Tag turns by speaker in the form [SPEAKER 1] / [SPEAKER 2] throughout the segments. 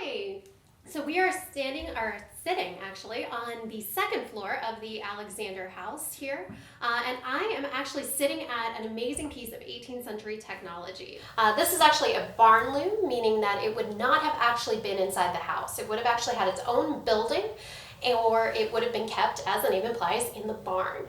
[SPEAKER 1] Hi. So we are sitting actually on the second floor of the Alexander House here, and I am actually sitting at an amazing piece of 18th century technology. This is actually a barn loom, meaning that it would not have actually been inside the house. It would have actually had its own building, or it would have been kept, as the name implies, in the barn.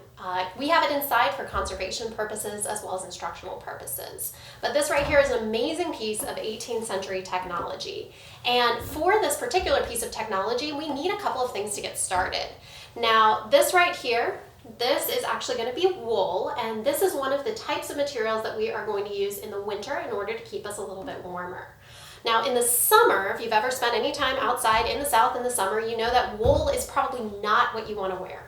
[SPEAKER 1] We have it inside for conservation purposes as well as instructional purposes. But this right here is an amazing piece of 18th century technology. And for this particular piece of technology, we need a couple of things to get started. Now, this right here, this is actually going to be wool, and this is one of the types of materials that we are going to use in the winter in order to keep us a little bit warmer. Now in the summer, if you've ever spent any time outside in the South in the summer, you know that wool is probably not what you want to wear.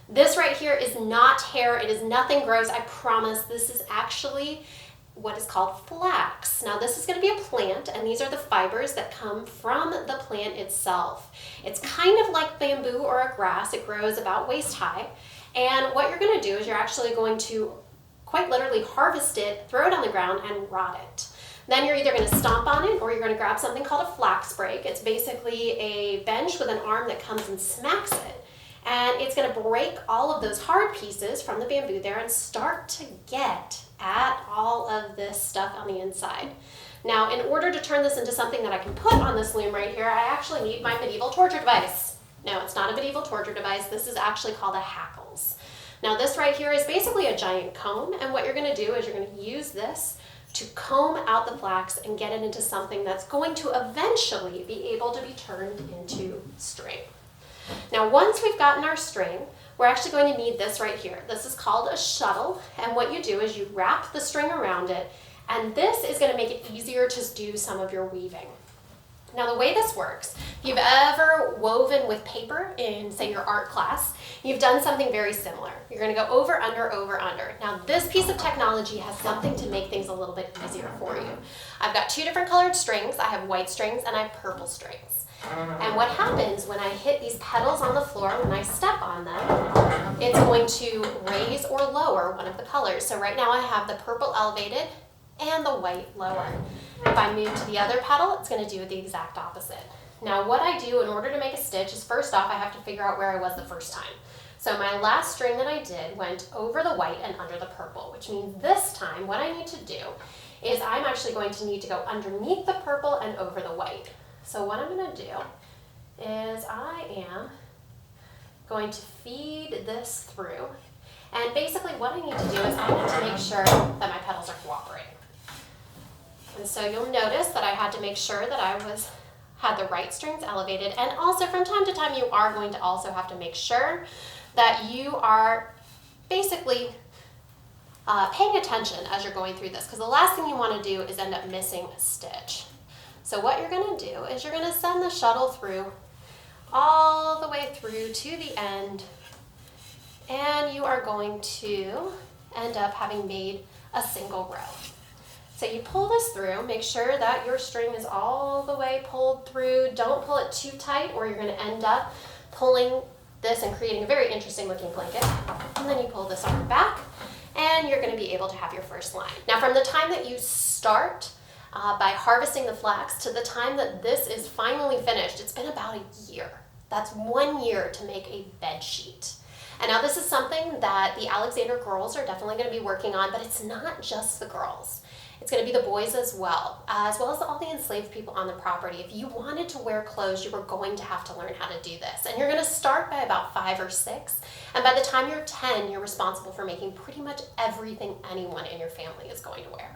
[SPEAKER 1] This right here is not hair, it is nothing gross, I promise. This is actually what is called flax. Now this is going to be a plant, and these are the fibers that come from the plant itself. It's kind of like bamboo or a grass. It grows about waist high, and what you're going to do is you're actually going to quite literally harvest it, throw it on the ground, and rot it. Then you're either going to stomp on it or you're going to grab something called a flax break. It's basically a bench with an arm that comes and smacks it. And it's going to break all of those hard pieces from the bamboo there and start to get at all of this stuff on the inside. Now, in order to turn this into something that I can put on this loom right here, I actually need my medieval torture device. No, it's not a medieval torture device. This is actually called a hackles. Now, this right here is basically a giant comb, and what you're going to do is you're going to use this to comb out the flax and get it into something that's going to eventually be able to be turned into string. Now once we've gotten our string, we're actually going to need this right here. This is called a shuttle, and what you do is you wrap the string around it, and this is going to make it easier to do some of your weaving. Now the way this works, if you've ever woven with paper in, say, your art class, you've done something very similar. You're going to go over, under, over, under. Now this piece of technology has something to make things a little bit easier for you. I've got two different colored strings. I have white strings and I have purple strings. And what happens when I hit these petals on the floor, when I step on them, it's going to raise or lower one of the colors. So right now I have the purple elevated and the white lower. If I move to the other petal, it's going to do the exact opposite. Now what I do in order to make a stitch is, first off, I have to figure out where I was the first time. So my last string that I did went over the white and under the purple, which means this time what I need to do is I'm actually going to need to go underneath the purple and over the white. So what I'm going to do is I am going to feed this through, and basically what I need to do is I need to make sure that my petals are cooperating. And so you'll notice that I had to make sure that I had the right strings elevated, and also from time to time you are going to also have to make sure that you are basically paying attention as you're going through this, because the last thing you want to do is end up missing a stitch. So what you're going to do is you're going to send the shuttle through all the way through to the end, and you are going to end up having made a single row. So you pull this through, make sure that your string is all the way pulled through. Don't pull it too tight or you're going to end up pulling this and creating a very interesting looking blanket. And then you pull this arm back and you're going to be able to have your first line. Now from the time that you start by harvesting the flax to the time that this is finally finished, it's been about a year. That's 1 year to make a bed sheet. And now this is something that the Alexander girls are definitely going to be working on, but it's not just the girls. It's going to be the boys as well as all the enslaved people on the property. If you wanted to wear clothes, you were going to have to learn how to do this. And you're going to start by about 5 or 6. And by the time you're 10, you're responsible for making pretty much everything anyone in your family is going to wear.